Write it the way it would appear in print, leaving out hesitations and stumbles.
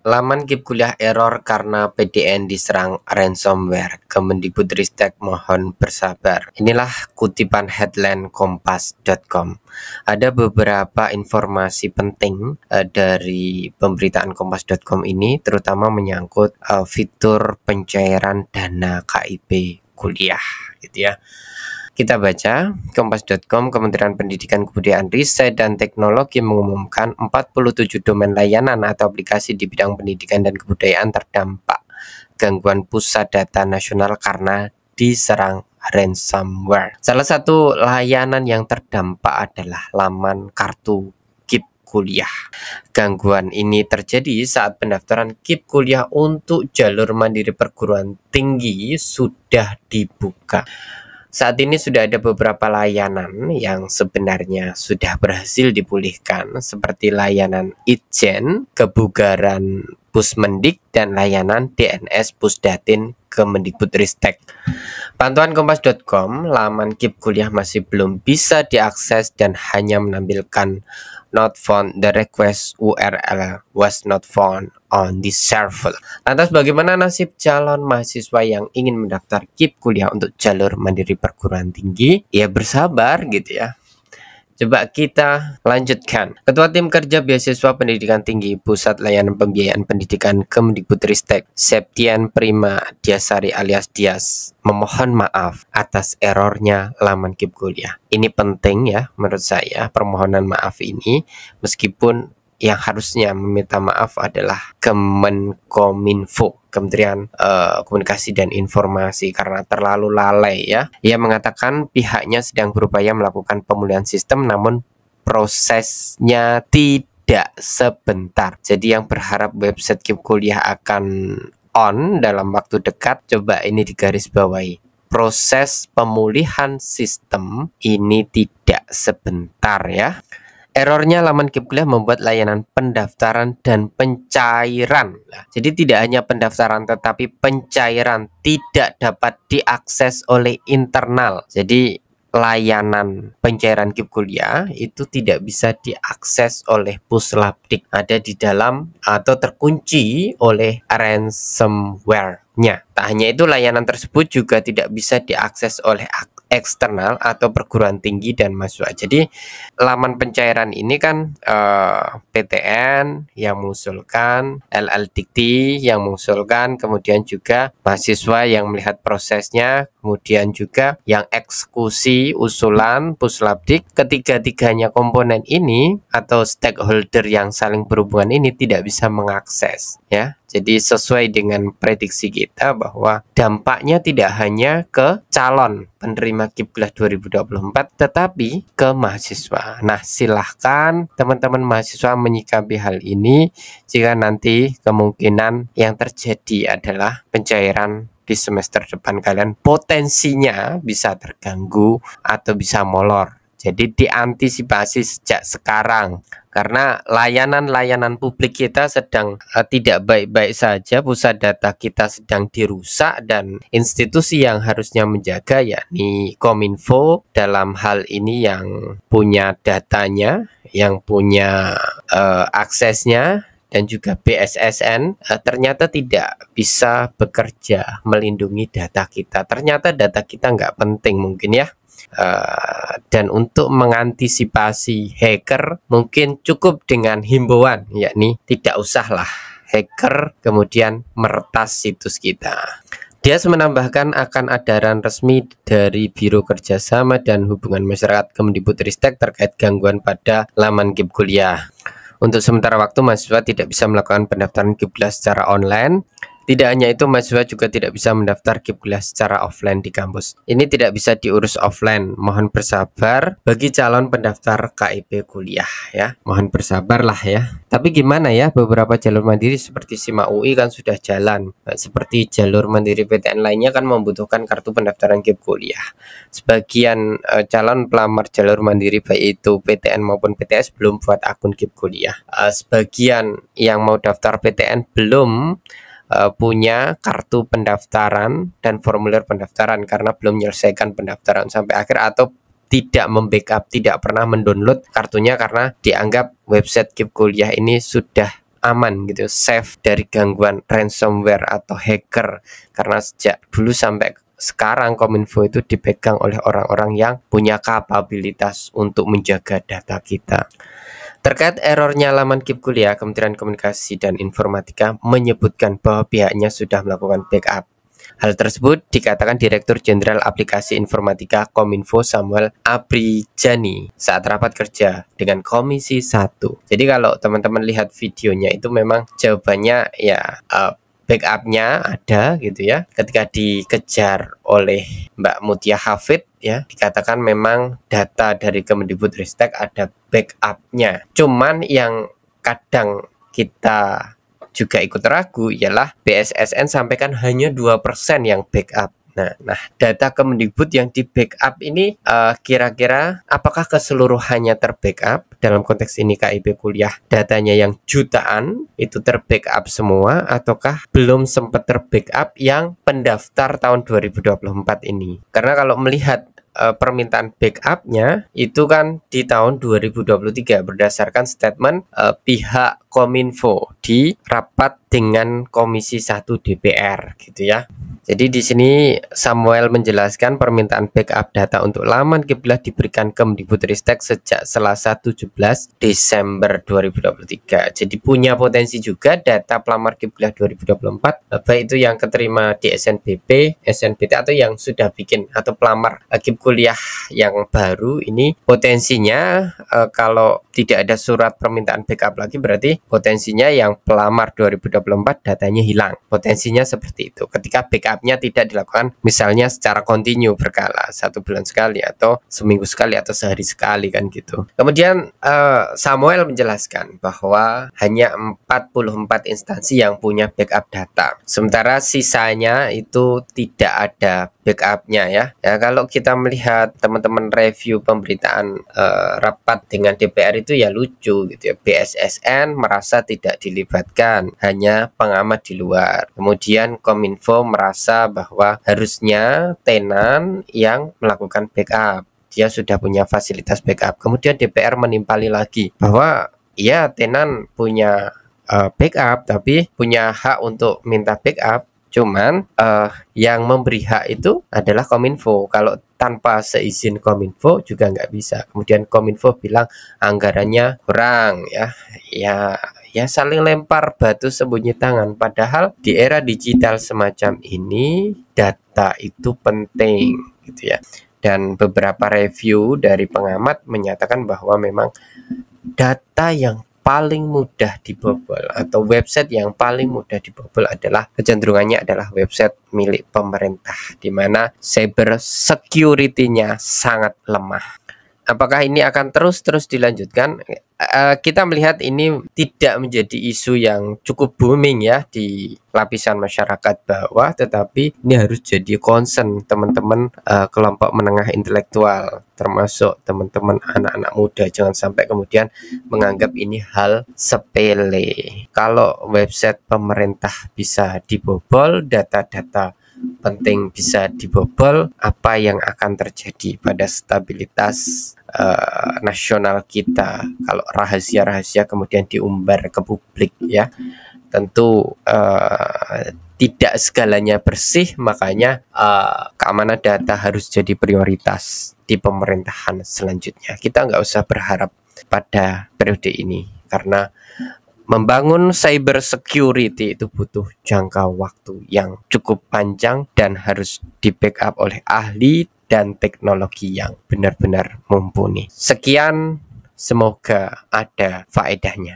Laman KIP kuliah error karena PDN diserang ransomware. Kemendikbudristek mohon bersabar. Inilah kutipan headline kompas.com. Ada beberapa informasi penting dari pemberitaan kompas.com ini, terutama menyangkut fitur pencairan dana KIP kuliah, gitu ya. Kita baca, kompas.com, Kementerian Pendidikan Kebudayaan Riset dan Teknologi mengumumkan 47 domain layanan atau aplikasi di bidang pendidikan dan kebudayaan terdampak gangguan pusat data nasional karena diserang ransomware. Salah satu layanan yang terdampak adalah laman kartu KIP kuliah. Gangguan ini terjadi saat pendaftaran KIP kuliah untuk jalur mandiri perguruan tinggi sudah dibuka. Saat ini sudah ada beberapa layanan yang sebenarnya sudah berhasil dipulihkan, seperti layanan Itjen, Kebugaran Pusmendik, dan layanan DNS Pusdatin Kemendikbudristek. Pantauan kompas.com, laman KIP kuliah masih belum bisa diakses dan hanya menampilkan not found. The request URL was not found on the server. Lantas bagaimana nasib calon mahasiswa yang ingin mendaftar KIP kuliah untuk jalur mandiri perguruan tinggi? Ya bersabar gitu ya. Coba kita lanjutkan. Ketua Tim Kerja Beasiswa Pendidikan Tinggi Pusat Layanan Pembiayaan Pendidikan Kemendikbudristek, Septian Prima Diasari alias Dias, memohon maaf atas errornya laman KIP kuliah. Ini penting ya menurut saya, permohonan maaf ini, meskipun yang harusnya meminta maaf adalah Kemenkominfo, Kementerian Komunikasi dan Informasi, karena terlalu lalai ya. Ia mengatakan pihaknya sedang berupaya melakukan pemulihan sistem, namun prosesnya tidak sebentar. Jadi yang berharap website KIP kuliah akan on dalam waktu dekat, coba ini digarisbawahi. Proses pemulihan sistem ini tidak sebentar ya. Errornya laman KIP kuliah membuat layanan pendaftaran dan pencairan. Jadi tidak hanya pendaftaran tetapi pencairan tidak dapat diakses oleh internal. Jadi layanan pencairan KIP kuliah itu tidak bisa diakses oleh Puslapdik, ada di dalam atau terkunci oleh ransomware-nya. Tak hanya itu, layanan tersebut juga tidak bisa diakses oleh eksternal atau perguruan tinggi dan mahasiswa. Jadi laman pencairan ini kan PTN yang mengusulkan, LLDikti yang mengusulkan, kemudian juga mahasiswa yang melihat prosesnya, kemudian juga yang eksekusi usulan Puslapdik. Ketiga-tiganya komponen ini atau stakeholder yang saling berhubungan ini tidak bisa mengakses ya. Jadi sesuai dengan prediksi kita bahwa dampaknya tidak hanya ke calon penerima KIP kuliah 2024 tetapi ke mahasiswa. Nah, silahkan teman-teman mahasiswa menyikapi hal ini jika nanti kemungkinan yang terjadi adalah pencairan di semester depan kalian potensinya bisa terganggu atau bisa molor. Jadi diantisipasi sejak sekarang, karena layanan-layanan publik kita sedang tidak baik-baik saja, pusat data kita sedang dirusak, dan institusi yang harusnya menjaga yakni Kominfo dalam hal ini yang punya datanya, yang punya aksesnya, dan juga BSSN ternyata tidak bisa bekerja melindungi data kita. Ternyata data kita nggak penting mungkin ya. Dan untuk mengantisipasi hacker mungkin cukup dengan himbauan, yakni tidak usahlah hacker kemudian meretas situs kita. Dia menambahkan akan ada adaran resmi dari Biro Kerjasama dan Hubungan Masyarakat Kemendikbudristek terkait gangguan pada laman KIP kuliah. Untuk sementara waktu mahasiswa tidak bisa melakukan pendaftaran KIP kuliah secara online. Tidak hanya itu, mahasiswa juga tidak bisa mendaftar KIP kuliah secara offline di kampus. Ini tidak bisa diurus offline. Mohon bersabar bagi calon pendaftar KIP kuliah ya. Mohon bersabarlah ya. Tapi gimana ya, beberapa jalur mandiri seperti SIMA UI kan sudah jalan. Seperti jalur mandiri PTN lainnya kan membutuhkan kartu pendaftaran KIP kuliah. Sebagian calon pelamar jalur mandiri baik itu PTN maupun PTS belum buat akun KIP kuliah. Sebagian yang mau daftar PTN belum punya kartu pendaftaran dan formulir pendaftaran karena belum menyelesaikan pendaftaran sampai akhir, atau tidak membackup, tidak pernah mendownload kartunya karena dianggap website KIP kuliah ini sudah aman gitu, safe dari gangguan ransomware atau hacker. Karena sejak dulu sampai sekarang Kominfo itu dipegang oleh orang-orang yang punya kapabilitas untuk menjaga data kita. Terkait errornya laman KIP Kuliah, Kementerian Komunikasi dan Informatika menyebutkan bahwa pihaknya sudah melakukan backup. Hal tersebut dikatakan Direktur Jenderal Aplikasi Informatika Kominfo Samuel Abrijani saat rapat kerja dengan Komisi 1. Jadi kalau teman-teman lihat videonya itu memang jawabannya ya backupnya ada gitu ya. Ketika dikejar oleh Mbak Mutia Hafid ya, dikatakan memang data dari Kemendikbudristek ada backupnya. Cuman yang kadang kita juga ikut ragu ialah BSSN sampaikan hanya 2% yang backup. Nah, data Kemendikbud yang di backup ini kira-kira apakah keseluruhannya terbackup? Dalam konteks ini KIP Kuliah datanya yang jutaan itu terbackup semua, ataukah belum sempat terbackup yang pendaftar tahun 2024 ini? Karena kalau melihat permintaan backupnya itu kan di tahun 2023 berdasarkan statement pihak Kominfo di rapat dengan Komisi 1 DPR gitu ya. Jadi di sini Samuel menjelaskan permintaan backup data untuk laman Kiblat diberikan Kemdikbudristek sejak Selasa 17 Desember 2023. Jadi punya potensi juga data pelamar Kiblat 2024 baik itu yang keterima di SNBP, SNBT atau yang sudah bikin atau pelamar Kib Kuliah yang baru ini potensinya kalau tidak ada surat permintaan backup lagi berarti potensinya yang pelamar 2024 datanya hilang. Potensinya seperti itu. Ketika backupnya tidak dilakukan misalnya secara kontinu berkala 1 bulan sekali atau seminggu sekali atau sehari sekali kan gitu. Kemudian Samuel menjelaskan bahwa hanya 44 instansi yang punya backup data. Sementara sisanya itu tidak ada backupnya ya. Kalau kita melihat teman-teman review pemberitaan rapat dengan DPR itu ya lucu gitu ya. BSSN merasa tidak dilibatkan, hanya pengamat di luar. Kemudian Kominfo merasa bahwa harusnya tenan yang melakukan backup. Dia sudah punya fasilitas backup. Kemudian DPR menimpali lagi bahwa ya tenan punya backup tapi punya hak untuk minta backup. Cuman yang memberi hak itu adalah Kominfo. Kalau tanpa seizin Kominfo juga nggak bisa. Kemudian Kominfo bilang anggarannya kurang ya saling lempar batu sembunyi tangan. Padahal di era digital semacam ini data itu penting gitu ya. Dan beberapa review dari pengamat menyatakan bahwa memang data yang paling mudah dibobol atau website yang paling mudah dibobol adalah kecenderungannya adalah website milik pemerintah di mana cyber security-nya sangat lemah. Apakah ini akan terus dilanjutkan? Kita melihat ini tidak menjadi isu yang cukup booming ya di lapisan masyarakat bawah, tetapi ini harus jadi concern teman-teman kelompok menengah intelektual, termasuk teman-teman anak-anak muda. Jangan sampai kemudian menganggap ini hal sepele. Kalau website pemerintah bisa dibobol, data-data penting bisa dibobol, apa yang akan terjadi pada stabilitas nasional kita kalau rahasia-rahasia kemudian diumbar ke publik ya. Tentu tidak segalanya bersih, makanya keamanan data harus jadi prioritas di pemerintahan selanjutnya. Kita nggak usah berharap pada periode ini karena membangun cyber security itu butuh jangka waktu yang cukup panjang dan harus di-backup oleh ahli dan teknologi yang benar-benar mumpuni. Sekian, semoga ada faedahnya.